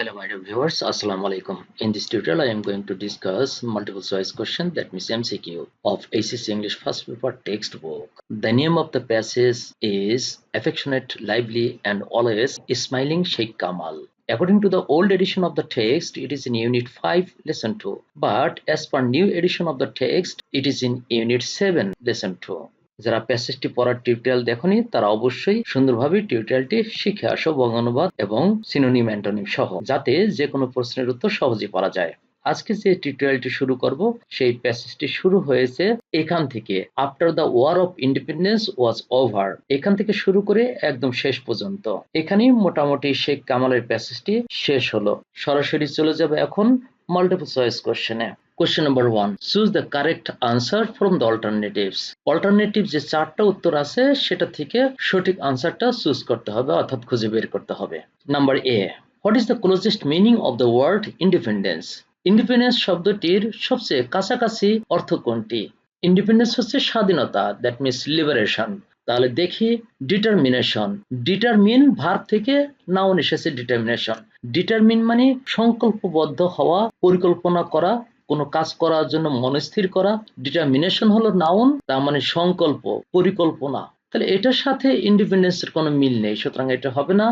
Hello, my dear viewers. Assalamu alaikum. In this tutorial, I am going to discuss multiple choice question, that means MCQ, of ACC English first paper textbook. The name of the passage is Affectionate, Lively, and Always Smiling Sheikh Kamal. According to the old edition of the text, it is in Unit 5, Lesson 2. But as per new edition of the text, it is in Unit 7, Lesson 2. যারা প্যাসেজটি পড়ার tutorial দেখনি তারা অবশ্যই সুন্দরভাবে টিউটোরিয়ালটি শিখে আসো বঙ্গানুবাদ এবং সিনোনিম অ্যান্টোনিম সহ, যাতে যে কোনো প্রশ্নের উত্তর সহজেই পারা যায়। আজকে যে টিউটোরিয়ালটি শুরু করব সেই প্যাসেজটি শুরু হয়েছে এখান থেকে, after the war of independence was over, এখান থেকে শুরু করে একদম শেষ পর্যন্ত। এখানেই মোটামুটি শেখ কামালের প্যাসেজটি শেষ হলো। সরাসরি চলে যাবে এখন মাল্টিপল চয়েস কোশ্চেনে। Question number 1. Choose the correct answer from the alternatives. Alternative যে চারটা উত্তর আছে সেটা থেকে সঠিক আনসারটা চুজ করতে হবে, অর্থাৎ খুঁজে বের করতে হবে। Number A, What is the closest meaning of the word independence? Independence শব্দটির সবচেয়ে কাছাকাছি অর্থ কোনটি? ইন্ডিপেন্ডেন্স হচ্ছে স্বাধীনতা, দ্যাট মিনস লিবারেশন। তাহলে দেখি ডিটারমিনেশন। ডিটারমিন ভার্ব থেকে নাউন এসেছে ডিটারমিনেশন। ডিটারমিন মানে সংকল্পবদ্ধ হওয়া, পরিকল্পনা করা, কোনো কাজ করার জন্য মনস্থির করা। ডিটারমিনেশন হলো নাউন, তার মানে সংকল্প, পরিকল্পনা। তাহলে এটার সাথে ইন্ডিপেন্ডেন্সের কোনো মিল নেই, সুতরাং এটা হবে না।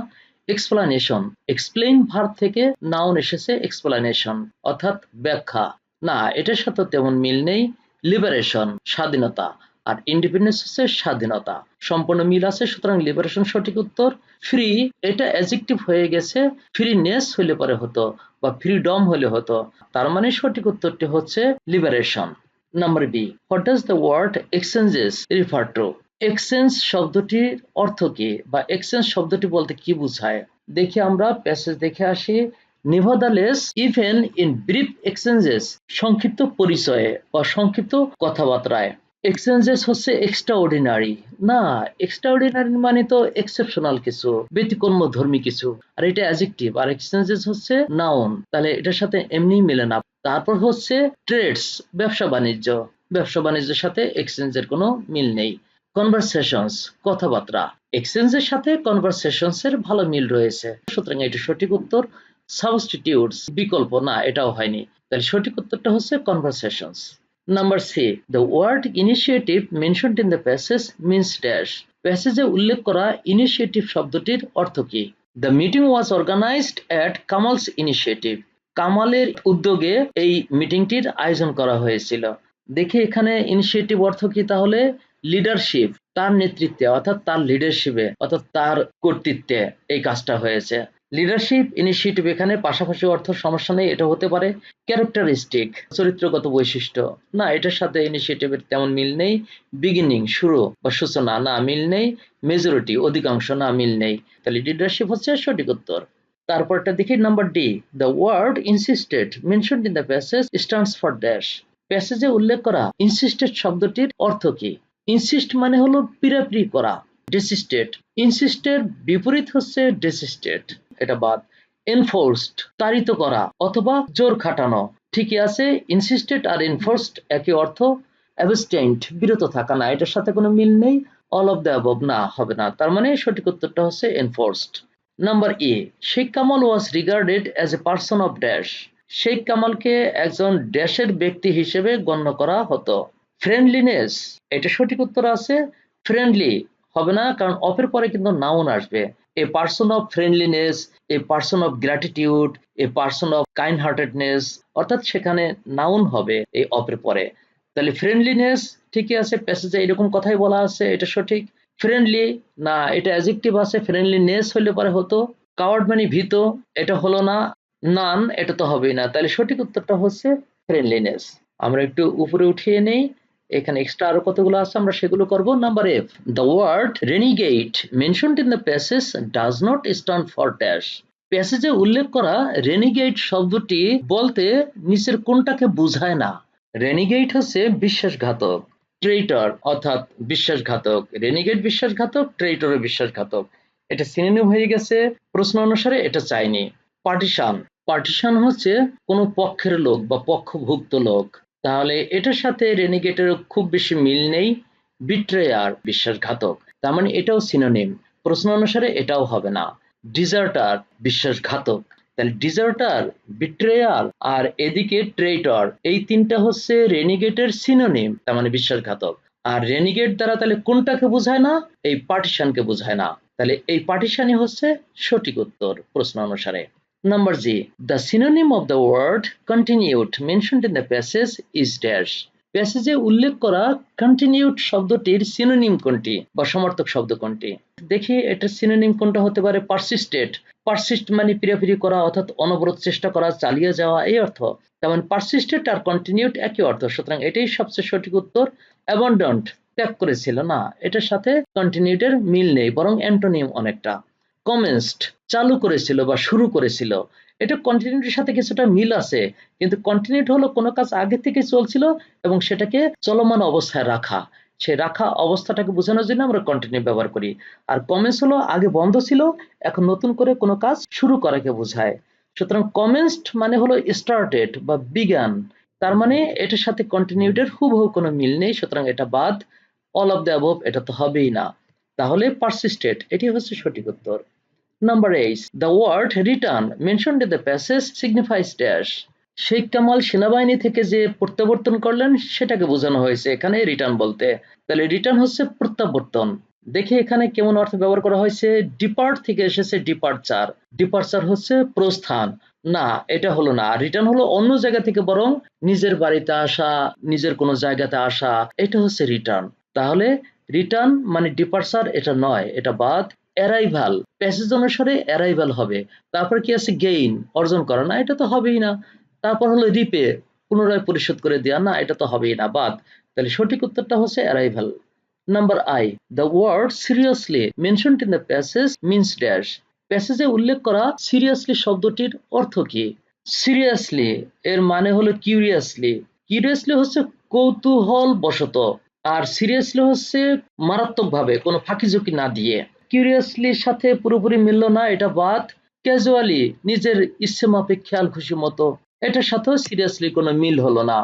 এক্সপ্লানেশন, এক্সপ্লেইন ভার্ব থেকে নাউন এসেছে এক্সপ্লানেশন, অর্থাৎ ব্যাখ্যা। না, এটার সাথে তেমন মিল নেই। লিবারেশন স্বাধীনতা, আর ইন্ডিপেন্ডেন্স হচ্ছে স্বাধীনতা, সম্পূর্ণ মিল আছে, সুতরাং লিবারেশন সঠিক উত্তর। ফ্রি, এটা অ্যাডজেক্টিভ হয়ে গেছে, ফ্রিনেস হলে পরে হতো বা ফ্রিডম হলে হতো, তার মানে সঠিক উত্তরটি হচ্ছে liberation. Number B, what does the word exchanges refer to? Exchange শব্দটির অর্থ কি, বা এক্সচেঞ্জ শব্দটি বলতে কি বোঝায়? দেখি আমরা প্যাসেজ দেখে আসি। Nevertheless, even in brief exchanges, সংক্ষিপ্ত পরিচয়ে বা সংক্ষিপ্ত কথাবার্তায়। এক্সচেঞ্জেস হচ্ছে এক্সট্রাঅর্ডিনারি। না, এক্সট্রাঅর্ডিনারি মানে তো এক্সেপশনাল কিছু, ব্যতিক্রমধর্মী কিছু, আর এটা অ্যাডজেক্টিভ, আর এক্সচেঞ্জেস হচ্ছে নাউন, তাহলে এটার সাথে এমনি মেলে না। তারপর হচ্ছে ট্রেডস, ব্যবসা বাণিজ্য, ব্যবসা বাণিজ্যের সাথে এক্সচেঞ্জের কোনো মিল নেই। কনভারসেশনস, কথাবার্তা, এক্সচেঞ্জের সাথে কনভারসেশনস এর ভালো মিল রয়েছে, সুতরাং এটা সঠিক উত্তর। সাবস্টিটিউটস, বিকল্প, না এটাও হয়নি, তাহলে সঠিক উত্তরটা হচ্ছে conversations. Number C, the word initiative mentioned in the passage means dash. প্যাসেজে উল্লেখ করা ইনিশিয়েটিভ শব্দটির অর্থ কি? The meeting was organised at Kamal's initiative. কামালের উদ্যোগে এই মিটিংটির আয়োজন করা হয়েছিল। দেখি এখানে ইনিশিয়েটিভ অর্থ কি, তাহলে লিডারশিপ, তার নেতৃত্বে, অর্থাৎ তার লিডারশিপে, অর্থাৎ তার কর্তৃত্বে এই কাজটা হয়েছে। লিডারশিপ, ইনিশিয়েটিভ, এখানে পাশাপাশি অর্থ, সমস্যা নেই, এটা হতে পারে। ক্যারেক্টারিস্টিক, চরিত্রগত বৈশিষ্ট্য, না এটার সাথে ইনিশিয়েটিভের তেমন মিল নেই। বিগিনিং, শুরু বা সূচনা, না মিল নেই। মেজরিটি, অধিকাংশ, না মিল নেই, তাহলে লিডারশিপ হচ্ছে সঠিক উত্তর। তারপরটা দেখি number D, the word insisted mentioned in the passage stands for dash. প্যাসেজে উল্লেখ করা ইনসিস্টেড শব্দটির অর্থ কি? ইনসিস্ট মানে হলো পিরাপিরি করা। ডেসিস্টেড, ইনসিস্টেড বিপরীত হচ্ছে ডেসিস্টেড, এটা বাদ। এনফোর্সড, তাড়িত করা অথবা জোর খাটানো, ঠিকই আছে। ইনসিস্টেড আর এনফোর্সড একই অর্থ। অ্যাবস্টেইনড, বিরত থাকা, না এটার সাথে কোনো মিল নেই। অল অফ দ্য অ্যাবভ, না হবে না, তার মানে সঠিক উত্তরটা হচ্ছে enforced. Number A, Sheikh Kamal was regarded as a person of dash. Sheikh কামালকে একজন ড্যাশের ব্যক্তি হিসেবে গণ্য করা হতো। ফ্রেন্ডলিনেস, এটা সঠিক উত্তর আছে। ফ্রেন্ডলি হবে না, কারণ অফের পরে কিন্তু নাউন আসবে। A person of friendliness, a person of gratitude, a person of kind heartedness, অর্থাৎ সেখানে নাউন হবে এই অফের পরে। তাহলে ফ্রেন্ডলিনেস ঠিকই আছে, প্যাসেজে এরকম কথাই বলা আছে, এটা সঠিক। ফ্রেন্ডলি, না এটা অ্যাডজেক্টিভ আছে, ফ্রেন্ডলিনেস হলে পরে হতো। কাওয়ার্ড মানে ভীত, এটা হলো না। নান, এটা তো হবেই না, তাহলে সঠিক উত্তরটা হচ্ছে ফ্রেন্ডলিনেস। আমরা একটু উপরে উঠিয়ে নেই, এখানে এক্সট্রা আরো কতগুলো আছে, আমরা সেগুলো করব। Number F, the word renegade mentioned in the passage does not stand for dash. প্যাসেজে উল্লেখ করা রেনিগেট শব্দটি বলতে নিচের কোনটাকে বোঝায় না? রেনিগেট হচ্ছে বিশ্বাসঘাতক, ট্রেইটর অর্থাৎ বিশ্বাসঘাতক। রেনিগেট বিশ্বাসঘাতক, ট্রেইটর বিশ্বাসঘাতক, এটা সিনোনিম হয়ে গেছে, প্রশ্ন অনুসারে এটা চাইনি। পার্টিশন, পার্টিশন হচ্ছে কোনো পক্ষের লোক বা পক্ষভুক্ত লোক, তাহলে এটার সাথে রেনিগেটের খুব বেশি মিল নেই। বিট্রেয়ার, বিশ্বাসঘাতক, তার মানে এটাও সিনোনিম, প্রশ্ন অনুসারে এটাও হবে না। ডিজার্টার, বিশ্বাসঘাতক, তাহলে ডিজার্টার, বিট্রেয়ার আর এদিকে ট্রেইটর, এই তিনটা হচ্ছে রেনিগেটের সিনোনিম, তার মানে বিশ্বাসঘাতক। আর রেনিগেট দ্বারা তাহলে কোনটাকে বোঝায় না? এই পার্টিশনকে বোঝায় না। তাহলে এই পার্টিশনই হচ্ছে সঠিক উত্তর প্রশ্ন অনুসারে। Number G, the synonym of the word continued mentioned in the passage is dash. প্যাসেজে উল্লেখ করা কন্টিনিউড শব্দটির সিনোনিম কোনটি বা সমার্থক শব্দ কোনটি? দেখি এটার সিনোনিম কোনটা হতে পারে। পারসিস্টেড, পারসিস্ট মানে পিরাপিরি করা অর্থাৎ অনবরত চেষ্টা করা, চালিয়ে যাওয়া এই অর্থ। তেমন পারসিস্টেড আর কন্টিনিউড একই অর্থ, সুতরাং এটাই সবচেয়ে সঠিক উত্তর। অ্যাবান্ডন্ট, ত্যাগ করেছিল, না এটার সাথে কন্টিনিউডের মিল নেই, বরং অ্যান্টোনিম অনেকটা। কমেন্সড, চালু করেছিল বা শুরু করেছিল, এটা কন্টিনিউটির সাথে কিছুটা মিল আছে, কিন্তু কন্টিনিউট হলো কোনো কাজ আগে থেকে চলছিল এবং সেটাকে চলমান অবস্থায় রাখা, সেই রাখা অবস্থাটাকে বোঝানোর জন্য আমরা কন্টিনিউ ব্যবহার করি। আর কমেন্স হলো আগে বন্ধ ছিল, এখন নতুন করে কোনো কাজ শুরু করাকে বোঝায়। সুতরাং কমেন্সড মানে হলো স্টার্টেড বা বিগান, তার মানে এটার সাথে কন্টিনিউটের হুবহু কোনো মিল নেই, সুতরাং এটা বাদ। অল অফ দ্য অ্যাবভ এটা তো হবেই না, তাহলে পারসিস্টেড এটি হচ্ছে সঠিক উত্তর। Number 8. The word return mentioned in the passage signifies dash. Sheikh Kamal সেনাবাহিনী থেকে যে প্রত্যাবর্তন করলেন সেটাকে বোঝানো হয়েছে এখানে রিটার্ন বলতে। তাহলে রিটার্ন হচ্ছে প্রত্যাবর্তন। দেখি এখানে কেমন অর্থ ব্যবহার করা হয়েছে। ডিপার্ট থেকে এসেছে ডিপার্চার, ডিপার্চার হচ্ছে প্রস্থান, না এটা হলো না। রিটার্ন হলো অন্য জায়গা থেকে বরং নিজের বাড়িতে আসা, নিজের কোনো জায়গাতে আসা, এটা হচ্ছে রিটার্ন। তাহলে রিটার্ন মানে ডিপার্চার এটা নয়, এটা বাদ। অ্যারাইভাল, প্যাসেজ অনুসারে অ্যারাইভাল হবে। তারপর কি আছে? গেইন, অর্জন করা, না এটা তো হবেই না। তারপর হলো রিপে, পুনরায় পরিশোধ করে দেওয়া, না এটা তো হবেই না, বাদ। তাহলে সঠিক উত্তরটা হচ্ছে arrival. Number I, the word seriously mentioned in the passage means dash. প্যাসেজে উল্লেখ করা সিরিয়াসলি শব্দটির অর্থ কি? সিরিয়াসলি এর মানে হলো কিউরিয়াসলি, কিউরিয়াসলি হচ্ছে কৌতূহল বশত, আর সিরিয়াসলি হচ্ছে মারাত্মকভাবে কোনো ফাঁকি ঝুঁকি না দিয়ে। কিউরিয়াসলির সাথে পুরোপুরি মিলল না, এটা বাদ। ক্যাজুয়ালি, নিজের ইচ্ছে মাফিক খেয়াল খুশি মতো, এটার সাথেও সিরিয়াসলি কোনো মিল হলো না।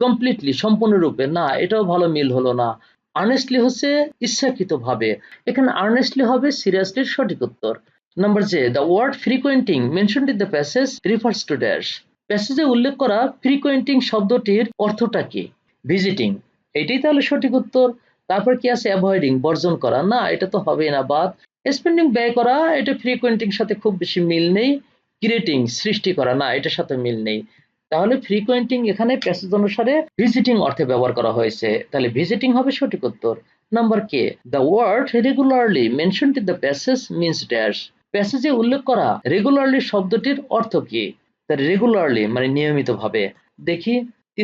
কমপ্লিটলি, সম্পূর্ণরূপে, না এটাও ভালো মিল হলো না। আর্নেস্টলি হচ্ছে ইচ্ছাকৃত ভাবে, এখানে আর্নেস্টলি হবে সিরিয়াসলির সঠিক উত্তর। Number J, the word frequenting mentioned in the passage refers to dash. প্যাসেজে উল্লেখ করা ফ্রিকোয়েন্টিং শব্দটির অর্থটা কি? ভিজিটিং, এটাই তাহলে সঠিক উত্তর। তারপর কি আছে? অ্যাভয়েডিং, বর্জন করা, না এটা তো হবেই না, বাদ। স্পেন্ডিং, ব্যয় করা, এটা ফ্রিকোয়েন্টিং সাথে খুব বেশি মিল নেই। ক্রিয়েটিং, সৃষ্টি করা, না এটার সাথে মিল নেই। তাহলে ফ্রিকোয়েন্টিং এখানে প্যাসেজ অনুসারে ভিজিটিং অর্থে ব্যবহার করা হয়েছে, তাহলে ভিজিটিং হবে সঠিক উত্তর। Number K, the word regularly mentioned in the passage means dash. প্যাসেজে উল্লেখ করা রেগুলারলি শব্দটির অর্থ কি? তার রেগুলারলি মানে নিয়মিত ভাবে। দেখি,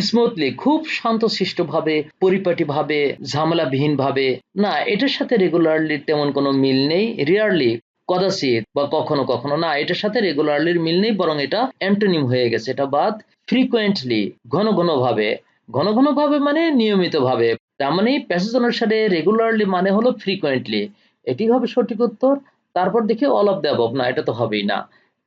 স্মুথলি, খুব শান্তশিষ্ট ভাবে, পরিপাটি ভাবে, ঝামেলাবিহীন ভাবে, না এটার সাথে রেগুলারলি তেমন কোনো মিল নেই। রিয়ারলি, কদাচিৎ বা কখনো কখনো, না এটার সাথে রেগুলারলির মিল নেই, বরং এটা অ্যান্টোনিম হয়ে গেছে, এটা বাদ। ফ্রিকোয়েন্টলি, ঘন ঘন ভাবে, ঘন ঘন ভাবে মানে নিয়মিত ভাবে, তার মানে প্যাসেজ অনুসারে রেগুলারলি মানে হলো ফ্রিকোয়েন্টলি, এটি হবে সঠিক উত্তর। তারপর দেখি অল অফ দ্য অ্যাবভ, না এটা তো হবেই না।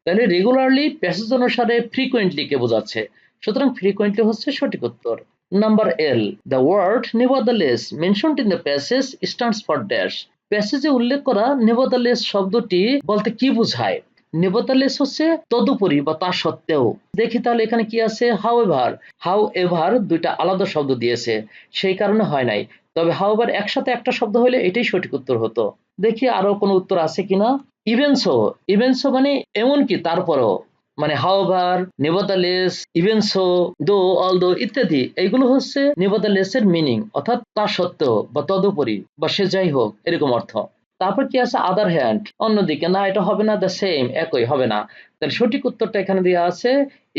তাহলে রেগুলারলি প্যাসেজ অনুসারে ফ্রিকোয়েন্টলি কে বোঝাচ্ছে, সুতরাং ফ্রিকোয়েন্টলি হচ্ছে সঠিক উত্তর। Number L, the word nevertheless mentioned in the passage stands for dash. প্যাসেজে উল্লেখ করা নেভারদালেস শব্দটি বলতে কি বোঝায়? নেভারদালেস হচ্ছে তদুপরি বা তা সত্ত্বেও। দেখি তাহলে এখানে কি আছে? হাউএভার, হাউএভার দুইটা আলাদা শব্দ দিয়েছে, সেই কারণে হয় নাই। তবে হাউএভার একসাথে একটা শব্দ হলে এটাই সঠিক উত্তর হতো। দেখি আরো কোনো উত্তর আছে কিনা। ইভেনসো, ইভেনসো মানে এমনকি, তারপরও, মানে হাউএভার, নেভারদালেস, ইভেনসো, দো, অলদো ইত্যাদি, এইগুলো হচ্ছে নেভারদালেস এর মিনিং, অর্থাৎ তা সত্ত্বেও বা তদুপরি বা সে যাই হোক এরকম অর্থ। তারপর কি আছে? আদার হ্যান্ড, অন্যদিকে, না এটা হবে না। দ্য সেম, একই, হবে না। তাহলে সঠিক উত্তরটা এখানে দেওয়া আছে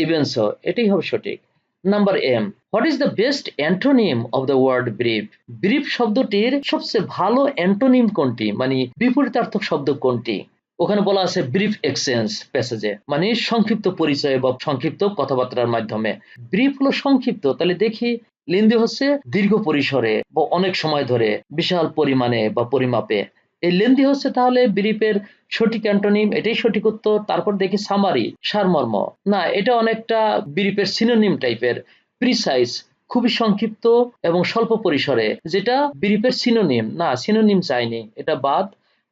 ইভেনসো, এটাই হবে সঠিক। Number M, what is the best antonym of the word brief. Brief শব্দটির সবচেয়ে ভালো অ্যান্টোনিম কোনটি, মানে বিপরীতার্থক শব্দ কোনটি? ওখানে বলা আছে ব্রিফ এক্সচেঞ্জ প্যাসেজে, মানে সংক্ষিপ্ত পরিচয় বা সংক্ষিপ্ত কথাবার্তার মাধ্যমে। ব্রিফ হলো সংক্ষিপ্ত, তাহলে দেখি লেন্দি হচ্ছে দীর্ঘ পরিসরে বা অনেক সময় ধরে, বিশাল পরিমাণে বা পরিমাপে। এই লেন্দি হচ্ছে তাহলে ব্রিফের সঠিক অ্যান্টোনিম, এটাই সঠিক উত্তর। তারপর দেখি সামারি, সারমর্ম, না এটা অনেকটা ব্রিফের সিনোনিম টাইপের। প্রিসাইজ, খুবই সংক্ষিপ্ত এবং স্বল্প পরিসরে, যেটা ব্রিফের সিনোনিম, না সিনোনিম চাইনি, এটা বাদ।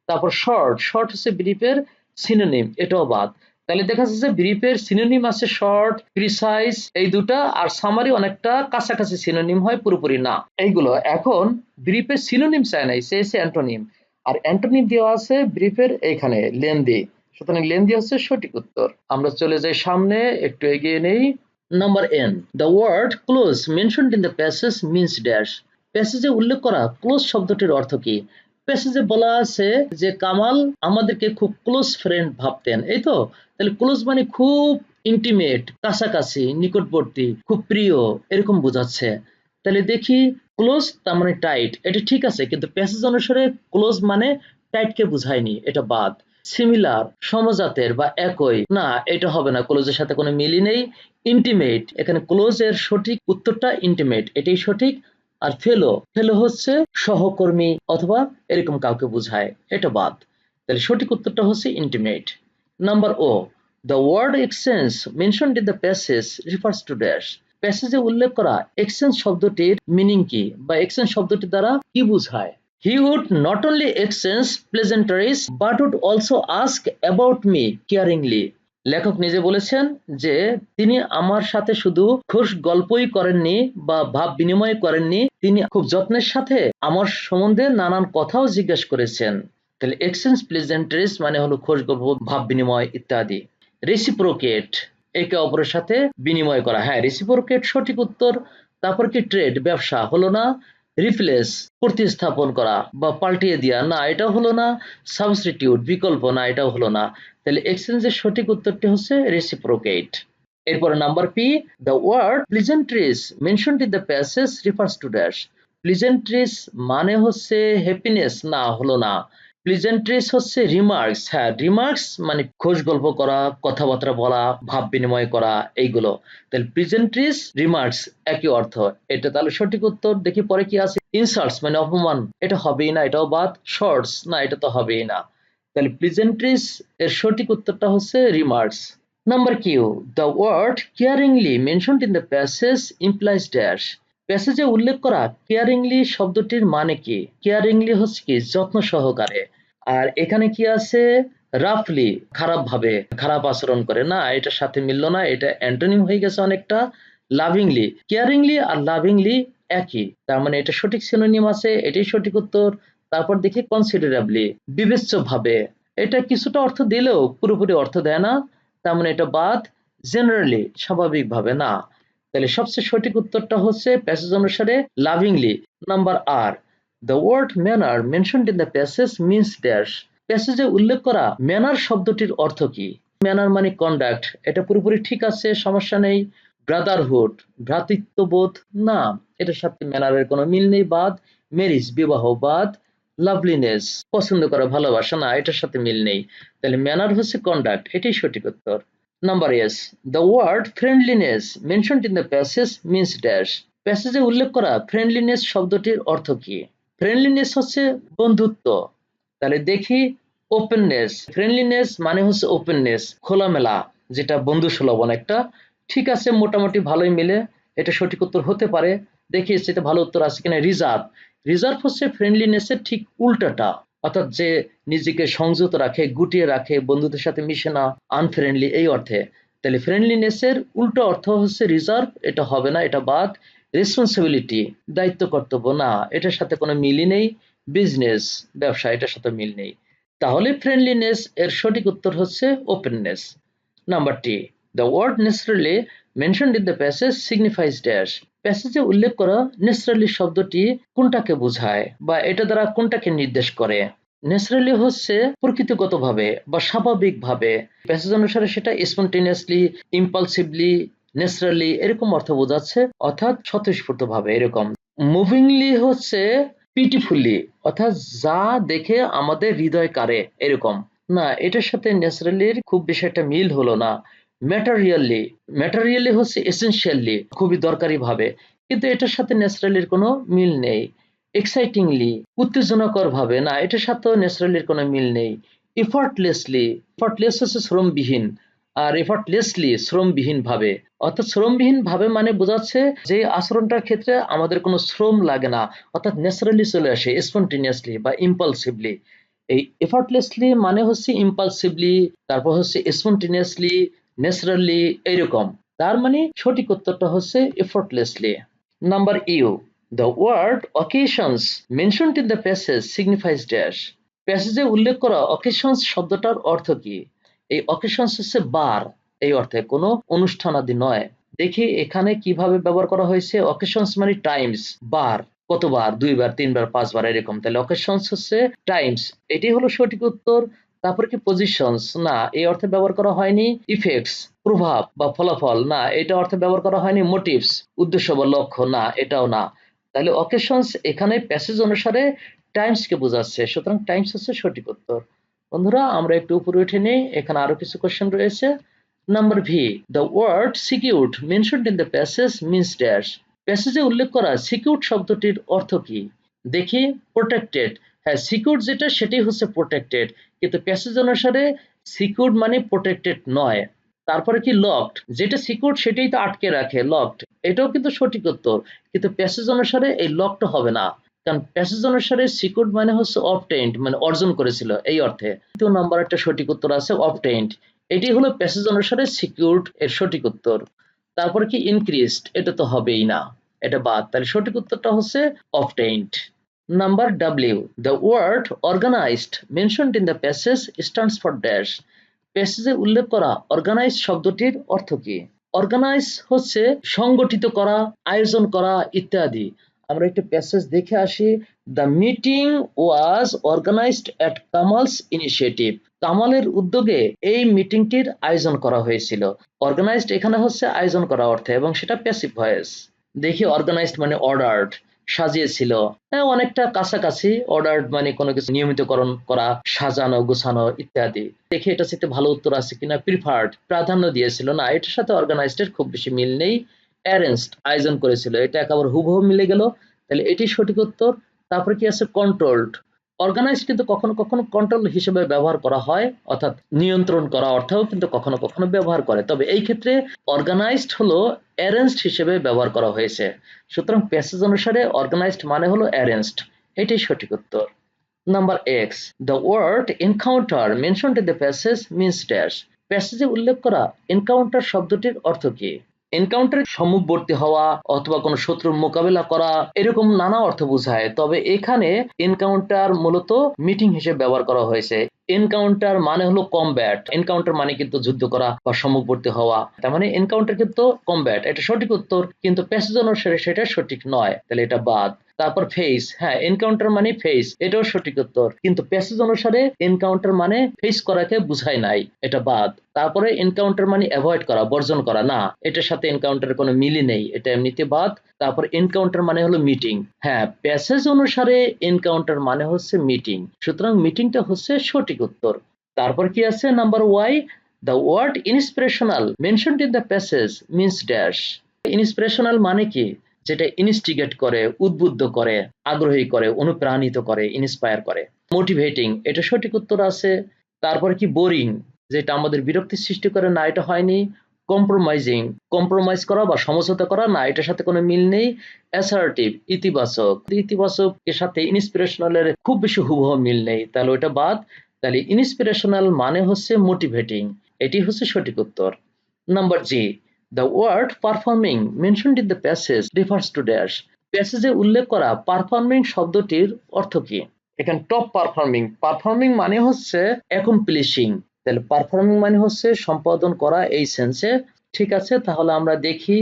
তারপর শর্ট, শর্ট হচ্ছে ব্রিফের সিনোনিম, এটাও বাদ। তাহলে দেখা যাচ্ছে ব্রিফের সিনোনিম আছে শর্ট, প্রিসাইজ এই দুটা, আর সামারি অনেকটা কাছাকাছি সিনোনিম হয়, পুরোপুরি না এইগুলো। এখন ব্রিফের সিনোনিম চাই নাই, চেয়েছে অ্যান্টোনিম, আর অ্যান্টোনিম দেওয়া আছে ব্রিফের এইখানে লেন্দি, সুতরাং লেন্দি হচ্ছে সঠিক উত্তর। আমরা চলে যাই সামনে, একটু এগিয়ে নেই। Number N, the word close mentioned in the passage means dash. প্যাসেজে উল্লেখ করা ক্লোজ শব্দটির অর্থ কি? প্যাসেজে বলা আছে যে কামাল আমাদেরকে খুব ক্লোজ ফ্রেন্ড ভাবতেন, এই তো। তাহলে ক্লোজ মানে খুব ইন্টিমেট, কাছাকাছি, নিকটবর্তী, খুব প্রিয়, এরকম বোঝাচ্ছে। তাহলে দেখি, ক্লোজ তার মানে টাইট, এটা ঠিক আছে, কিন্তু প্যাসেজ অনুসারে ক্লোজ মানে টাইটকে বুঝায়নি, এটা বাদ। সিমিলার, সমজাতের বা একই, না এটা হবে না, ক্লোজের সাথে কোনো মিলই নেই। ইন্টিমেট, এখানে ক্লোজ এর সঠিক উত্তরটা ইন্টিমেট, এটাই সঠিক। আর ফেলো, ফেলো হচ্ছে সহকর্মী অথবা এরকম কাউকে বোঝায়, এটা বাদ। তাহলে সঠিক উত্তরটা হচ্ছে intimate. Number O, the word exchange mentioned in the passage refers to dash. প্যাসেজে উল্লেখ করা এক্সচেঞ্জ শব্দটির মিনিং কি, বা এক্সচেঞ্জ শব্দটি দ্বারা কি বোঝায়? He would not only exchange pleasantries but would also ask about me caringly. লেখক নিজে বলেছেন যে তিনি আমার সাথে শুধু খুশ গল্পই করেননি বা ভাব বিনিময় করেননি, তিনি খুব যত্নের সাথে আমার সম্বন্ধে নানান কথাও জিজ্ঞেস করেছেন। তাহলে এক্সচেঞ্জ প্লেজেন্টারিজ মানে হলো খোশ গল্প, ভাব বিনিময় ইত্যাদি। রেসিপ্রোকেট, একে অপরের সাথে বিনিময় করা, হ্যাঁ রেসিপ্রোকেট সঠিক উত্তর। তারপর কি ট্রেড, ব্যবসা হলো না। রিপ্লেস, প্রতিস্থাপন করা বা পাল্টিয়ে দেওয়া, না এটাও হলো না। সাবস্টিটিউট, বিকল্প, না এটাও হলো না। তাহলে এক্সচেঞ্জের সঠিক উত্তরটি হচ্ছে রেসিপ্রোকেট। এরপরে number P, the word pleasantries mentioned in the passage refers to dash. Pleasantries মানে হচ্ছে হ্যাপিনেস, না হলো না। প্লিজেন্ট্রিজ হচ্ছে রিমার্কস, হ্যাঁ রিমার্কস মানে খোশ গল্প করা, কথাবার্তা বলা, ভাব বিনিময় করা, এইগুলো। তাহলে প্লিজেন্ট্রিজ, রিমার্কস একই অর্থ, এটা তাহলে সঠিক উত্তর। দেখি পরে কি আছে, ইনসাল্টস মানে অপমান, এটা হবেই না, এটাও বাদ। শর্টস, না এটা তো হবেই না। তাহলে প্লিজেন্ট্রিজ এর সঠিক উত্তরটা হচ্ছে remarks. Number Q, the word caringly mentioned in the passage implies dash. প্যাসেজে উল্লেখ করা কেয়ারিংলি শব্দটির মানে কি? কেয়ারিংলি হচ্ছে কি যত্ন সহকারে, আর এখানে কি আছে রাফলি, খারাপ ভাবে, খারাপ আচরণ করে, না এটার সাথে মিলল না, এটা অ্যান্টোনিম হয়ে গেছে অনেকটা। লাভিংলি, কেয়ারিংলি আর লাভিংলি একই, তার মানে এটা সঠিক সিনোনিম আছে, এটাই সঠিক উত্তর। তারপর দেখি কনসিডারেবলি, বিবেচ্য ভাবে, এটা কিছুটা অর্থ দিলেও পুরোপুরি অর্থ দেয় না, তার মানে এটা বাদ। জেনারেলি, স্বাভাবিকভাবে, না। তাহলে সবচেয়ে সঠিক উত্তরটা হচ্ছে প্যাসেজ অনুসারে lovingly. Number R, the word manner mentioned in the passage means dash. প্যাসেজে উল্লেখ করা ম্যানার শব্দটির অর্থ কি? ম্যানার মানে কন্ডাক্ট, এটা পুরোপুরি ঠিক আছে, সমস্যা নেই। ব্রাদারহুড, ভ্রাতৃত্ববোধ, না এটার সাথে ম্যানারের কোনো মিল নেই, বাদ। ম্যারিজ, বিবাহ, বাদ। লাভলিনেস, পছন্দ করা, ভালোবাসা, না এটার সাথে মিল নেই। তাহলে ম্যানার হচ্ছে কন্ডাক্ট, এটাই সঠিক উত্তর। Number S, the word friendliness mentioned in the passage means dash. প্যাসেজে উল্লেখ করা ফ্রেন্ডলিনেস শব্দটির অর্থ কি? ফ্রেন্ডলিনেস হচ্ছে বন্ধুত্ব। তাহলে দেখি, ওপেননেস, ফ্রেন্ডলিনেস মানে হচ্ছে ওপেননেস, খোলামেলা, যেটা বন্ধু সুলভ অনেকটা। ঠিক আছে, মোটামুটি ভালোই মিলে, এটা সঠিক উত্তর হতে পারে। দেখি সেটা ভালো উত্তর আছে কিনা। রিজার্ভ, রিজার্ভ হচ্ছে ফ্রেন্ডলিনেসের ঠিক উল্টাটা, অর্থাৎ যে নিজেকে সংযত রাখে, গুটিয়ে রাখে, বন্ধুদের সাথে মিশে না, আনফ্রেন্ডলি এই অর্থে। তাহলে ফ্রেন্ডলিনেসের উল্টো অর্থ হচ্ছে রিজার্ভ, এটা হবে না, এটা বাদ। রেসপন্সিবিলিটি, দায়িত্ব কর্তব্য, না এটার সাথে কোনো মিলই নেই। বিজনেস, ব্যবসা, এটার সাথে মিল নেই। তাহলে ফ্রেন্ডলিনেস এর সঠিক উত্তর হচ্ছে openness. Number T, the word naturally mentioned in the passage signifies dash. প্যাসেজে উল্লেখ করা ন্যাচারালি শব্দটি কোনটাকে বোঝায়, বা এটা দ্বারা কোনটাকে নির্দেশ করে? ন্যাচারালি হচ্ছে প্রকৃতিগতভাবে বা স্বাভাবিকভাবে, প্যাসেজ অনুসারে সেটা স্পন্টেনিয়াসলি, ইম্পালসিভলি, ন্যাচারালি এরকম অর্থ বোঝাচ্ছে, অর্থাৎ স্বতঃস্ফূর্তভাবে এরকম। মুভিংলি হচ্ছে পিটিফুলি, অর্থাৎ যা দেখে আমাদের হৃদয় কাড়ে এরকম, না এটার সাথে ন্যাচারালির খুব বেশি একটা মিল হলো না। ম্যাটেরিয়ালি, ম্যাটেরিয়ালি হচ্ছে এসেনশিয়ালি, খুবই দরকারি ভাবে, কিন্তু এটার সাথে ন্যাচারালির কোনো মিল নেই। এক্সাইটিংলি, উত্তেজনাকর ভাবে, না এটার সাথেও ন্যাচারালির কোনো মিল নেই। এফর্টলেসলি, এফর্টলেস হচ্ছে শ্রমবিহীন, আর এফর্টলেসলি শ্রমবিহীন ভাবে, অর্থাৎ শ্রমবিহীন ভাবে মানে বোঝাচ্ছে যে আচরণটার ক্ষেত্রে আমাদের কোনো শ্রম লাগে না, অর্থাৎ ন্যাচারালি চলে আসে, স্পন্টেনিয়াসলি বা ইম্পালসিভলি। এই এফর্টলেসলি মানে হচ্ছে ইম্পালসিভলি, তারপর হচ্ছে স্পন্টেনিয়াসলি, ন্যাচারালি, এইরকম। তার মানে সঠিক উত্তরটা হচ্ছে effortlessly. Number U, the word occasions mentioned in the passage signifies dash. প্যাসেজে উল্লেখ করা অকেশনস শব্দটার অর্থ কি? এই অকেশনস হচ্ছে বার, এই অর্থে কোনো অনুষ্ঠানাদি নয়। দেখি এখানে কিভাবে ব্যবহার করা হয়েছে। অকেশনস মানে টাইমস, বার, কতবার, 2 বার, 3 বার, 5 বার, এরকম। তাহলে অকেশনস হচ্ছে টাইমস, এটি হলো সঠিক উত্তর। তারপর কি পজিশনস, না এই অর্থে ব্যবহার করা হয়নি। ইফেক্টস, প্রভাব বা ফলাফল, না এটা অর্থে ব্যবহার করা হয়নি। মোটিভস, উদ্দেশ্য বা লক্ষ্য, না এটাও না। তাহলে অকেশনস এখানে প্যাসেজ অনুসারে টাইমস কে বোঝাচ্ছে, সুতরাং টাইমস হচ্ছে সঠিক উত্তর। বন্ধুরা আমরা একটু উপরে উঠে নিই, এখানে আরো কিছু কোশ্চেন রয়েছে। Number V, the word secured mentioned in the passage means dash. প্যাসেজে উল্লেখ করা সিকিউরড শব্দটির অর্থ কি? দেখি, প্রোটেক্টেড। হ্যাঁ, সিকিউরড যেটা সেটাই হচ্ছে প্রোটেক্টেড, কিন্তু প্যাসেজ অনুসারে সিকিউরড মানে প্রোটেক্টেড নয়। তারপরে কি লকড, যেটা সিকিউরড সেটাই তো আটকে রাখে, লকড, এটাও কিন্তু সঠিক উত্তর, কিন্তু প্যাসেজ অনুসারে এই লকড হবে না, কারণ প্যাসেজ অনুসারে সিকিউরড মানে হচ্ছে অবটেইনড, মানে অর্জন করেছিল, এই অর্থে। দ্বিতীয় নাম্বার একটা সঠিক উত্তর আছে অবটেইনড, এটি হলো প্যাসেজ অনুসারে সিকিউরড এর সঠিক উত্তর। তারপরে কি ইনক্রিজড, এটা তো হবেই না, এটা বাদ। তাহলে সঠিক উত্তরটা হচ্ছে obtained. Number W, the word organised mentioned in the passage stands for dash. প্যাসেজে উল্লেখ করা অর্গানাইজ শব্দটির অর্থ কি? অর্গানাইজ হচ্ছে সংগঠিত করা, আয়োজন করা ইত্যাদি। আমরা একটু প্যাসেজ দেখে আসি। The meeting was organised at Kamal's initiative. কামালের উদ্যোগে এই মিটিংটির আয়োজন করা হয়েছিল। অর্গানাইজড এখানে হচ্ছে আয়োজন করা অর্থে, এবং সেটা প্যাসিভ ভয়েস। দেখি, অর্গানাইজড মানে অর্ডার্ড, সাজিয়েছিল। হ্যাঁ, অনেকটা কাছাকাছি। অর্ডার্ড মানে কোনো কিছু নিয়মিতকরণ করা, সাজানো গোছানো ইত্যাদি। দেখি এটা সাথে ভালো উত্তর আছে কিনা। প্রিফার্ড, প্রাধান্য দিয়েছিল, না এটার সাথে অর্গানাইজড এর খুব বেশি মিল নেই। অ্যারেঞ্জড, আয়োজন করেছিল, এটা একেবারে হুবহু মিলে গেল, তাহলে এটি সঠিক উত্তর। তারপরে কি আছে কন্ট্রোলড। অর্গানাইজ কিন্তু কখনো কখনো কন্ট্রোল হিসেবে ব্যবহার করা হয়, অর্থাৎ নিয়ন্ত্রণ করা অর্থেও কিন্তু কখনো কখনো ব্যবহার করে, তবে এই ক্ষেত্রে অর্গানাইজড হলো অ্যারেঞ্জড হিসেবে ব্যবহার করা হয়েছে। সুতরাং প্যাসেজ অনুসারে অর্গানাইজড মানে হলো অ্যারেঞ্জড, এটাই সঠিক উত্তর। Number X, the word encounter mentioned in the passage means dash. প্যাসেজে উল্লেখ করা এনকাউন্টার শব্দটির অর্থ কি? এনকাউন্টার সম্মুখবর্তী হওয়া অথবা কোনো শত্রুর মোকাবেলা করা, এরকম নানা অর্থ বোঝায়, তবে এখানে এনকাউন্টার মূলত মিটিং হিসেবে ব্যবহার করা হয়েছে। এনকাউন্টার মানে হলো কমব্যাট, এনকাউন্টার মানে কিন্তু যুদ্ধ করা বা সম্মুখবর্তী হওয়া, তার মানে এনকাউন্টার কিন্তু কমব্যাট, এটা সঠিক উত্তর, কিন্তু প্যাসেজ অনুসারে সেটা সঠিক নয়, তাহলে এটা বাদ। তারপর ফেস, হ্যাঁ এনকাউন্টার মানে ফেস, এটাও সঠিক উত্তর, কিন্তু প্যাসেজ অনুসারে এনকাউন্টার মানে ফেস করাকে বুঝায় নাই, এটা বাদ। তারপরে এনকাউন্টার মানে অ্যাভয়েড করা, বর্জন করা, না এটার সাথে এনকাউন্টারের কোনো মিলই নেই, এটা এমনিতে বাদ। তারপর এনকাউন্টার মানে হলো মিটিং, হ্যাঁ প্যাসেজ অনুসারে এনকাউন্টার মানে হচ্ছে মিটিং, সুতরাং মিটিংটা হচ্ছে সঠিক উত্তর। তারপর কি আছে number Y, the word inspirational mentioned in the passage means dash. Inspirational মানে কি? যেটা ইনস্টিগেট করে, উদ্বুদ্ধ করে, আগ্রহী করে, অনুপ্রাণিত করে, ইন্সপায়ার করে। মোটিভেটিং, এটা সঠিক উত্তর আছে। তারপরে কি বোরিং, যেটা আমাদের বিরক্তি সৃষ্টি করে, না এটা হয়নি। কম্প্রোমাইজিং, কম্প্রোমাইজ করা বা সমঝোতা করা, না এটার সাথে কোনো মিল নেই। অ্যাসার্টিভ, ইতিবাচক, ইতিবাচক এর সাথে ইন্সপিরেশনালের খুব বেশি হুবহু মিল নেই, তাহলে ওটা বাদ। তাহলে ইন্সপিরেশনাল মানে হচ্ছে মোটিভেটিং, এটি হচ্ছে সঠিক উত্তর। Number G, the word performing mentioned in the passage refers to dash. প্যাসেজে উল্লেখ করা পারফর্মিং শব্দটির অর্থ কি? এখানে টপ পারফর্মিং, পারফর্মিং মানে হচ্ছে অ্যাকমপ্লিশিং, তাহলে পারফর্মিং মানে হচ্ছে সম্পাদন করা এই সেন্সে। ঠিক আছে, তাহলে আমরা দেখি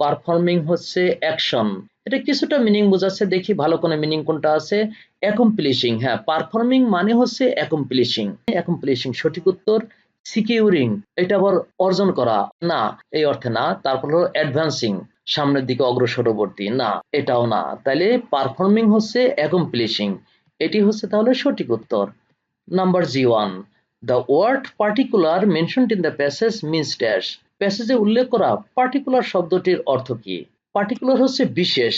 পারফর্মিং হচ্ছে অ্যাকশন, এটা কিছুটা মিনিং বোঝাচ্ছে, দেখি ভালো কোনো মিনিং কোনটা আছে। অ্যাকমপ্লিশিং, হ্যাঁ পারফর্মিং মানে হচ্ছে অ্যাকমপ্লিশিং, অ্যাকমপ্লিশিং সঠিক উত্তর। সিকিউরিং, এটা আবার অর্জন করা, না এই অর্থে না। তারপর হলো অ্যাডভান্সিং, সামনের দিকে অগ্রসরবর্তী, না এটাও না। তাহলে পারফর্মিং হচ্ছে অ্যাকমপ্লিশিং, এটি হচ্ছে তাহলে সঠিক উত্তর। Number G one, the word particular mentioned in the passage means dash. প্যাসেজে উল্লেখ করা পার্টিকুলার শব্দটির অর্থ কি? পার্টিকুলার হচ্ছে বিশেষ,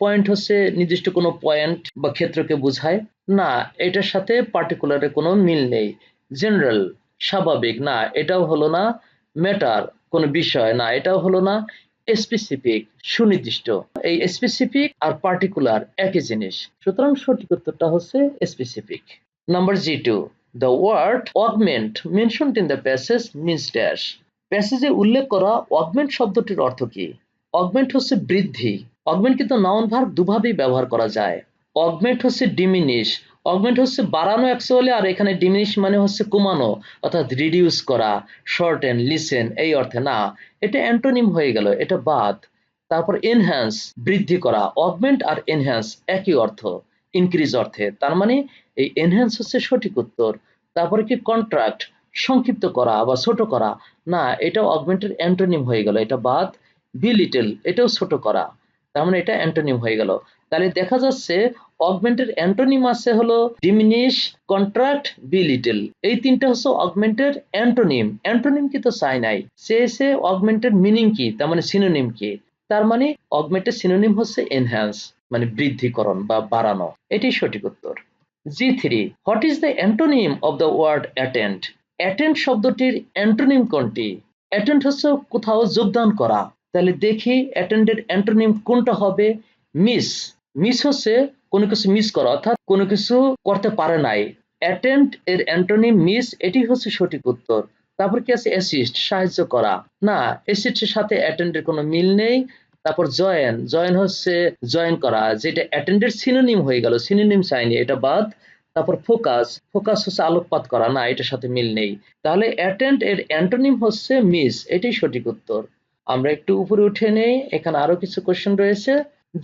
পয়েন্ট হচ্ছে নির্দিষ্ট কোনো পয়েন্ট বা ক্ষেত্রকে বোঝায়, না এটার সাথে পার্টিকুলারের কোনো মিল নেই। জেনারেল, স্বাভাবিক, না এটাও হলো না। ম্যাটার, কোনো বিষয়, না এটাও হলো না। স্পেসিফিক, সুনির্দিষ্ট, এই স্পেসিফিক আর পার্টিকুলার একই জিনিস, সুতরাং সঠিক উত্তরটা হচ্ছে specific. Number G2. The word augment mentioned in the passage means dash. প্যাসেজে উল্লেখ করা অগমেন্ট শব্দটির অর্থ কি? অগমেন্ট হচ্ছে বৃদ্ধি। অগমেন্ট কিন্তু নাউন ভার্ব দুভাবেই ব্যবহার করা যায়। অগমেন্ট হচ্ছে ডিমিনিশ। অগমেন্ট হচ্ছে বাড়ানো অ্যাকচুয়ালি, আর এখানে ডিমিনিশ মানে হচ্ছে কমানো, অর্থাৎ রিডিউস করা, শর্টেন, লিসেন এই অর্থে না। এটা অ্যান্টোনিম হয়ে গেল, এটা বাদ। তারপর এনহ্যান্স বৃদ্ধি করা। অগমেন্ট আর এনহ্যান্স একই অর্থ, ইনক্রিজ অর্থে। তার মানে এই এনহ্যান্স হচ্ছে সঠিক উত্তর। তারপরে কি কন্ট্রাক্ট সংক্ষিপ্ত করা বা ছোট করা, না এটাও অগমেন্টের অ্যান্টোনিম হয়ে গেল, এটা বাদ। বি লিটল এটাও ছোট করা, তার মানে এটা অ্যান্টোনিম হয়ে গেল। তাহলে দেখা যাচ্ছে অগমেন্টের অ্যান্টোনিম আছে হলো ডিমিনিশ, কন্ট্রাক্ট, বি লিটল। এই তিনটা হচ্ছে অগমেন্টের অ্যান্টোনিম। অ্যান্টোনিম কি তো চাই নাই, সে অগমেন্টের মিনিং কি, তার মানে সিনোনিম কি। তার মানে অগমেন্টের সিনোনিম হচ্ছে এনহ্যান্স, মানে বৃদ্ধিকরণ বা বাড়ানো। এটাই সঠিক উত্তর। G3. What is the antonym of the word attend? Attend শব্দটির অ্যান্টোনিম কোনটি? অ্যাটেন্ড হচ্ছে কোথাও যোগদান করা। তাহলে দেখি অ্যাটেন্ডের অ্যান্টোনিম কোনটা হবে। মিস। মিস হচ্ছে কোনো কিছু মিস করা, অর্থাৎ কোনো কিছু করতে পারে নাই। অ্যাটেন্ড এর অ্যান্টোনিম মিস, এটি হচ্ছে সঠিক উত্তর। তারপর কি আছে অ্যাসিস্ট সাহায্য করা, না অ্যাসিস্টের সাথে অ্যাটেন্ডের কোনো মিল নেই। তারপর জয়েন, জয়েন হচ্ছে জয়েন করা, যেটা অ্যাটেন্ডের সিনোনিম হয়ে গেল, সিনোনিম চাইনি, এটা বাদ। তারপর ফোকাস, ফোকাস হচ্ছে আলোকপাত করা, না এটার সাথে মিল নেই। তাহলে অ্যাটেন্ড এর অ্যান্টোনিম হচ্ছে মিস, এটাই সঠিক উত্তর। আমরা একটু উপরে উঠে নেই, এখানে আরো কিছু কোশ্চেন রয়েছে।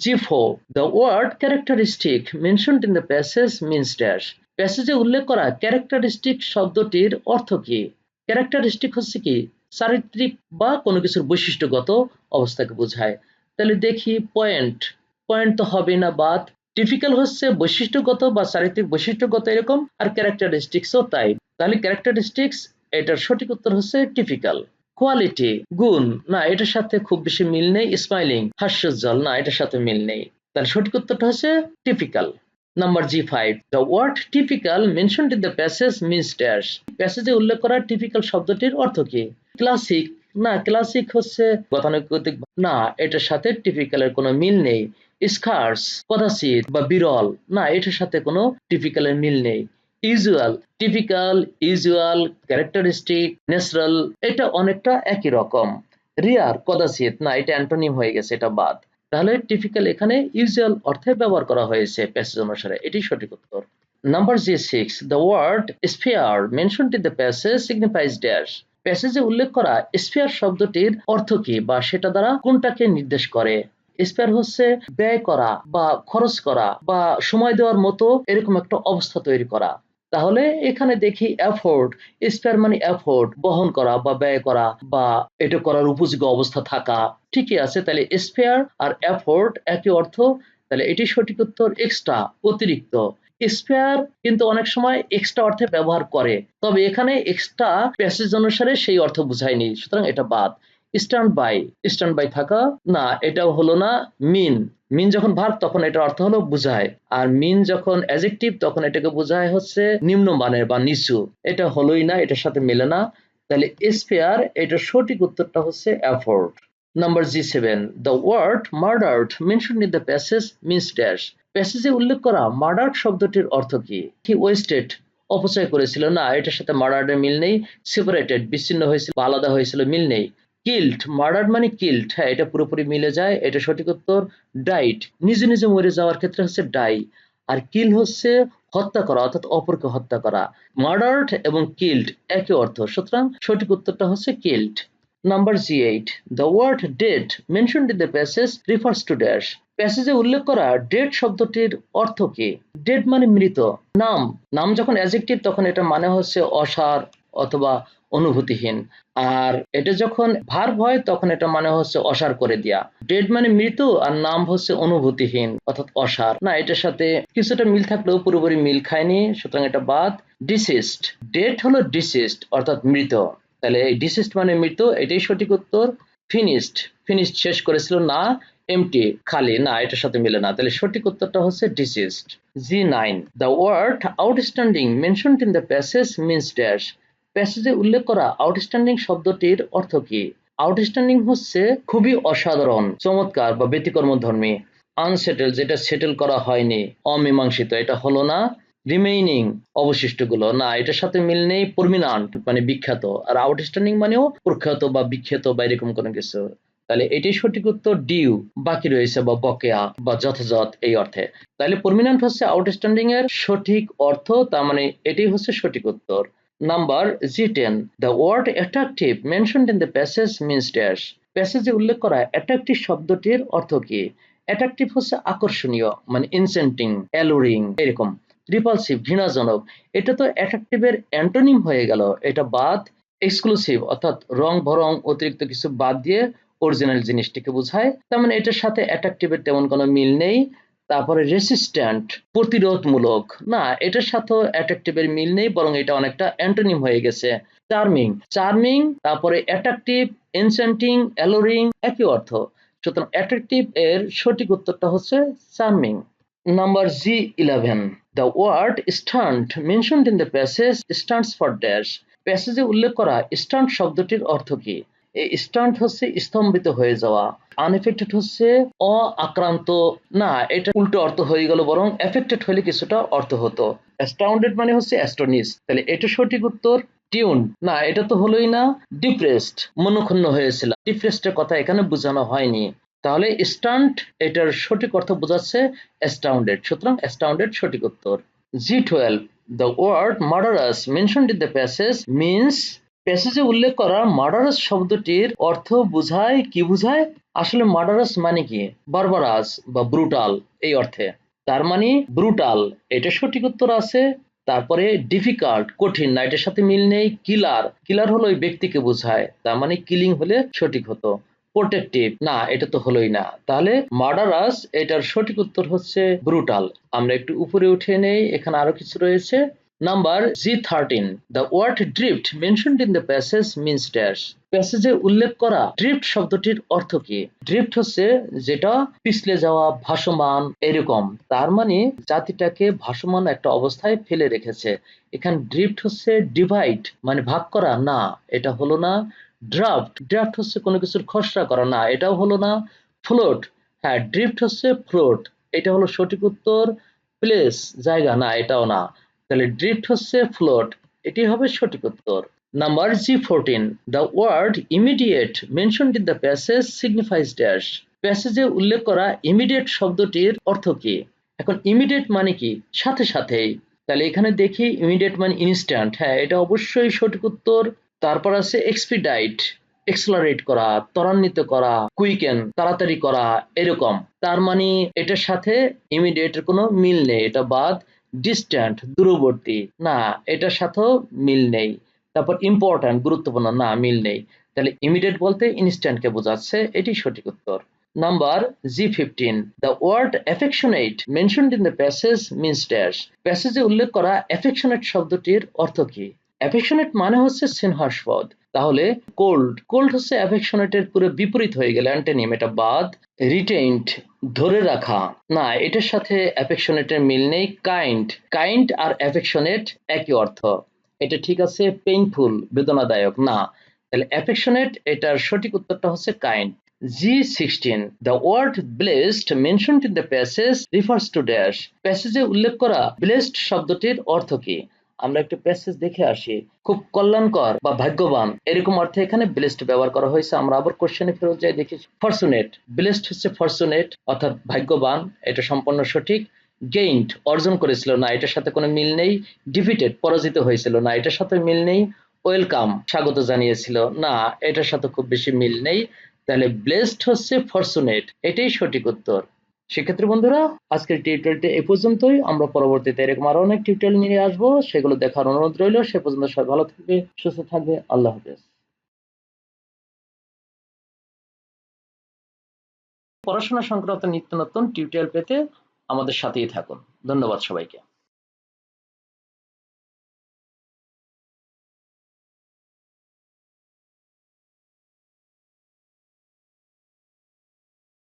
G4. The word characteristic mentioned in the passage means dash. প্যাসেজে উল্লেখ করা ক্যারেক্টারিস্টিক শব্দটির অর্থ কি? ক্যারেক্টারিস্টিক হচ্ছে কি চারিত্রিক বা কোনো কিছুর বৈশিষ্ট্যগত অবস্থাকে বোঝায়। তাহলে দেখি পয়েন্ট, পয়েন্ট তো হবে না, বাদ। টিপিক্যাল হচ্ছে বৈশিষ্ট্যগত বা চারিত্রিক বৈশিষ্ট্যগত এরকম, আর ক্যারেক্টারিস্টিক্সও তাই। তাহলে ক্যারেক্টারিস্টিক্স এটার সঠিক উত্তর হচ্ছে টিপিক্যাল। কোয়ালিটি গুণ, না এটার সাথে খুব বেশি মিল নেই। স্মাইলিং হাস্যোজ্জ্বল, না এটার সাথে মিল নেই। তাহলে সঠিক উত্তরটা হচ্ছে typical. Number G5. The word typical mentioned in the passage means dash. প্যাসেজে উল্লেখ করা টিপিক্যাল শব্দটির অর্থ কি? ক্লাসিক, না ক্লাসিক হচ্ছে গতানুগতিক, না এটার সাথে টিপিক্যালের কোনো মিল নেই। স্কার্স কদাচিৎ বা বিরল, না এটার সাথে কোনো টিপিক্যালের মিল নেই। Usual, typical, usual, characteristic, natural এটা অনেকটা একই রকম। রিয়ার কদাচিৎ, না এটা অ্যান্টোনিম হয়ে গেছে, এটা বাদ। তাহলে টিপিক্যাল এখানে ইউজুয়াল অর্থে ব্যবহার করা হয়েছে প্যাসেজ অনুসারে, এটি সঠিক উত্তর। Number G6. The word sphere mentioned in the passage signifies dash. প্যাসেজে উল্লেখ করা স্ফিয়ার শব্দটির অর্থ কি বা সেটা দ্বারা কোনটাকে নির্দেশ করে? স্পেয়ার হচ্ছে ব্যয় করা বা খরচ করা বা সময় দেওয়ার মতো এরকম একটা অবস্থা তৈরি করা। তাহলে এখানে দেখি এফোর্ট, স্পেয়ার মানে এফোর্ট বহন করা বা ব্যয় করা বা এটা করার উপযোগী অবস্থা থাকা। ঠিকই আছে, তাহলে স্পেয়ার আর এফোর্ট একই অর্থ। তাহলে এটি সঠিক উত্তর, এক্সট্রা অতিরিক্ত। স্পেয়ার কিন্তু অনেক সময় এক্সট্রা অর্থে ব্যবহার করে, তবে এখানে এক্সট্রা প্যাসেজ অনুসারে সেই অর্থ বুঝায়নি, সুতরাং এটা বাদ। স্ট্যান্ড বাই, স্ট্যান্ড বাই থাকা, না এটাও হলো না। মিন, মিন যখন ভার্ব তখন এটার অর্থ হলো বুঝায়, আর মিন যখন অ্যাডজেক্টিভ তখন এটাকে বোঝায় হচ্ছে নিম্নমানের বা নিচু, এটা হলোই না, এটার সাথে মেলে না। তাহলে স্পেয়ার এটার সঠিক উত্তরটা হচ্ছে effort. Number G7. The word murdered mentioned in the passage means dash. প্যাসেজে উল্লেখ করা মার্ডার শব্দটির অর্থ কি? কি ওয়েস্টেড অপচয় করেছিল, না এটার সাথে মার্ডারের মিল নেই। সেপারেটেড বিচ্ছিন্ন হয়েছিল বা আলাদা হয়েছিল, মিল নেই। কিল্ড, মার্ডার মানে কিল্ড, হ্যাঁ এটা পুরোপুরি মিলে যায়, এটা সঠিক উত্তর। ডাইট নিজে নিজে মরে যাওয়ার ক্ষেত্রে হচ্ছে ডাই, আর কিল হচ্ছে হত্যা করা, অর্থাৎ অপরকে হত্যা করা। মার্ডার্ড এবং কিল্ড একই অর্থ, সুতরাং সঠিক উত্তরটা হচ্ছে killed. Number G8. The word dead mentioned in the passage refers to dash. প্যাসেজে উল্লেখ করা ডেড শব্দটির অর্থ কি? ডেড মানে মৃত। নাম, নাম যখন অ্যাডজেক্টিভ তখন এটা মানে হচ্ছে অসার অথবা অনুভূতিহীন, আর এটা যখন ভার্ব হয় তখন এটা মানে হচ্ছে অসার করে দেয়া। ডেড মানে মৃত আর নাম হচ্ছে অনুভূতিহীন অর্থাৎ অসার, না এটার সাথে কিছুটা মিল থাকলেও পুরোপুরি মিল খায়নি, সুতরাং এটা বাদ। ডিসিস্ট, ডেড হলো ডিসিস্ট অর্থাৎ মৃত, তাহলে এই ডিসিস্ট মানে মৃত, এটাই সঠিক উত্তর। ফিনিশড, ফিনিশড শেষ করেছিল, না এমটি খালি, না এটার সাথে মিলে না, তাহলে সঠিক উত্তরটা হচ্ছে deceased. G9. The word outstanding mentioned in the passage means dash. প্যাসেজে উল্লেখ করা আউটস্ট্যান্ডিং শব্দটির অর্থ কি? আউটস্ট্যান্ডিং হচ্ছে খুবই অসাধারণ, চমৎকার বা ব্যতিক্রমধর্মী। আনসেটেল যেটা সেটেল করা হয়নি, অমীমাংসিত এটা হলো না। রিমেইনিং অবশিষ্টগুলো, না এটার সাথে মিল নেই। পার্মানেন্ট মানে বিখ্যাত, আর আউটস্ট্যান্ডিং মানেও প্রখ্যাত বা বিখ্যাত বা এরকম কোনো কিছু। তাহলে এটাই সঠিক উত্তর, ডিউ বাকি রয়েছে বা বকেয়া বা যথাযথ এই অর্থে। তাহলে পার্মানেন্ট হচ্ছে আউটস্ট্যান্ডিং এর সঠিক অর্থ, তার মানে এটাই হচ্ছে সঠিক উত্তর। Number G10, the word attractive mentioned in the passage means dash। প্যাসেজে উল্লেখ করা অ্যাট্রাকটিভ শব্দটির অর্থ কি? অ্যাট্রাকটিভ হচ্ছে আকর্ষণীয়, মানে ইনসেন্টিং, অ্যালুরিং এরকম। রিপালসিভ ঘৃণাজনক, এটা তো অ্যাট্রাকটিভের অ্যান্টোনিম হয়ে গেল, এটা বাদ। এক্সক্লুসিভ অর্থাৎ রং ভরং অতিরিক্ত কিছু বাদ দিয়ে অরিজিনাল জিনিসটিকে বোঝায়, তার মানে এটার সাথে অ্যাট্রাকটিভের তেমন কোনো মিল নেই। তারপরে রেসিস্ট্যান্ট প্রতিরোধমূলক, না এটার সাথেও অ্যাট্রাকটিভের মিল নেই, বরং এটা অনেকটা অ্যান্টোনিম হয়ে গেছে। চার্মিং, চার্মিং তারপরে অ্যাট্রাকটিভ, এনচ্যান্টিং, অ্যালোরিং একই অর্থ। সুতরাং অ্যাট্রাকটিভ এর সঠিক উত্তরটা হচ্ছে charming. Number G11, the word stunt mentioned in the passage stands for dash। প্যাসেজে উল্লেখ করা স্টান্ট শব্দটির অর্থ কি? এই স্টান্ট হচ্ছে স্তম্ভিত হয়ে যাওয়া, আনএফেক্টেড হচ্ছে আক্রান্ত, না এটা উল্টো অর্থ হয়ে গেল, বরং এফেক্টেড হলে কিছুটা অর্থ হতো। অ্যাস্টাউন্ডেড মানে হচ্ছে অ্যাস্টনিশ, তাহলে এটা সঠিক উত্তর। টিউন, না এটা তো হলোই না। ডিপ্রেসড, মনক্ষুণ্ণ হয়েছিল, ডিপ্রেসডের কথা এখানে বোঝানো হয়নি। তাহলে স্টান্ট এটার সঠিক অর্থ বোঝাচ্ছে অ্যাস্টাউন্ডেড, সুতরাং অ্যাস্টাউন্ডেড সঠিক উত্তর। G12, the word murderous mentioned in the passage means। প্যাসেজে উল্লেখ করা মার্ডারাস শব্দটির অর্থ বোঝায় কি? বোঝায় আসলে মার্ডারাস মানে কি? বারবারাস বা ব্রুটাল এই অর্থে। তার মানে ব্রুটাল, এটা সঠিক উত্তর আছে। তারপরে ডিফিকাল্ট কঠিন, না এটার সাথে মিল নেই। কিলার, কিলার হলো ওই ব্যক্তিকে বোঝায়, তার মানে কিলিং হলে সঠিক হতো। প্রোটেক্টিভ, না এটা তো হলোই না। তাহলে মার্ডারাস এটার সঠিক উত্তর হচ্ছে ব্রুটাল। আমরা একটু উপরে উঠে নেই, এখানে আরো কিছু রয়েছে। Number G13, the word drift mentioned in the passage means dash। প্যাসেজে উল্লেখ করা ড্রিফট শব্দটির অর্থ কি? ড্রিফট হচ্ছে যেটা পিছলে যাওয়া, ভাসমান এরকম, তার মানে জাতিটাকে ভাসমান একটা অবস্থায় ফেলে রেখেছে। এখানে ড্রিফট হচ্ছে ডিভাইড মানে ভাগ করা, না এটা হলো না। ড্রাফট, ড্রাফট হচ্ছে কোনো কিছুর খসড়া করা, না এটাও হলো না। ফ্লোট, হ্যাঁ ড্রিফট হচ্ছে ফ্লোট, এটা হলো সঠিক উত্তর। প্লেস জায়গা, না এটাও না। তাহলে ড্রিফট হচ্ছে ফ্লোট, এটি হবে সঠিক উত্তর। Number G14, the word immediate mentioned in the passage signifies dash। প্যাসেজে উল্লেখ করা ইমিডিয়েট শব্দটির অর্থ কি? এখন ইমিডিয়েট মানে কি? সাথে সাথেই। তাহলে এখানে দেখি ইমিডিয়েট মানে ইনস্ট্যান্ট, হ্যাঁ এটা অবশ্যই সঠিক উত্তর। তারপর আছে এক্সপিডাইট, এক্সলারেট করা, ত্বরান্বিত করা, কুইকেন তাড়াতাড়ি করা এরকম, তার মানে এটার সাথে ইমিডিয়েটের কোনো মিল নেই, এটা বাদ। ডিস্ট্যান্ট দূরবর্তী, না এটার সাথেও মিল নেই। তারপর ইম্পর্ট্যান্ট গুরুত্বপূর্ণ, না মিল নেই। তাহলে ইমিডিয়েট বলতে ইনস্ট্যান্টকে বোঝাচ্ছে, এটি সঠিক উত্তর। Number G15, the word affectionate mentioned in the passage means dash। প্যাসেজে উল্লেখ করা affectionate শব্দটির অর্থ কি? অ্যাফেকশনেট মানে হচ্ছে স্নেহাস্পদ, তাহলে কোল্ড, কোল্ড হচ্ছে অ্যাফেকশনেটের পুরো বিপরীত হয়ে গেল, অ্যান্টোনিম, এটা বাদ। রিটেইনড ধরে রাখা, না এটার সাথে অ্যাফেকশনেটের মিল নেই। কাইন্ড, কাইন্ড আর অ্যাফেকশনেট একই অর্থ, এটা ঠিক আছে। পেইনফুল বেদনাদায়ক, না তাহলে অ্যাফেকশনেট এটার সঠিক উত্তরটা হচ্ছে kind. G16, the word blessed mentioned in the passage refers to dash। প্যাসেজে উল্লেখ করা ব্লেসড শব্দটির অর্থ কি? আমরা একটু প্যাসেজ দেখে আসি। খুব কল্যাণকর বা ভাগ্যবান এরকম অর্থে এখানে ব্লেসড ব্যবহার করা হয়েছে। আমরা আবার কোশ্চেনে ফেরত যাই দেখি। ফরচুনেট, ব্লেসড হচ্ছে ফরচুনেট অর্থাৎ ভাগ্যবান, এটা সম্পূর্ণ সঠিক। গেইনড অর্জন করেছিল, না এটার সাথে কোনো মিল নেই। ডিফিটেড পরাজিত হয়েছিল, না এটার সাথে মিল নেই। ওয়েলকাম স্বাগত জানিয়েছিল, না এটার সাথে খুব বেশি মিল নেই। তাহলে ব্লেসড হচ্ছে ফরচুনেট, এটাই সঠিক উত্তর। সেক্ষেত্রে বন্ধুরা আজকের টিউটোরিয়ালটি এই পর্যন্তই। আমরা পরবর্তীতে এরকম আরো অনেক টিউটোরিয়াল নিয়ে আসবো, সেগুলো দেখার অনুরোধ রইল। সে পর্যন্ত সবাই ভালো থাকবে, সুস্থ থাকবে। আল্লাহ হাফেজ। পড়াশোনা সংক্রান্ত নিত্য নতুন টিউটোরিয়াল পেতে আমাদের সাথেই থাকুন। ধন্যবাদ সবাইকে।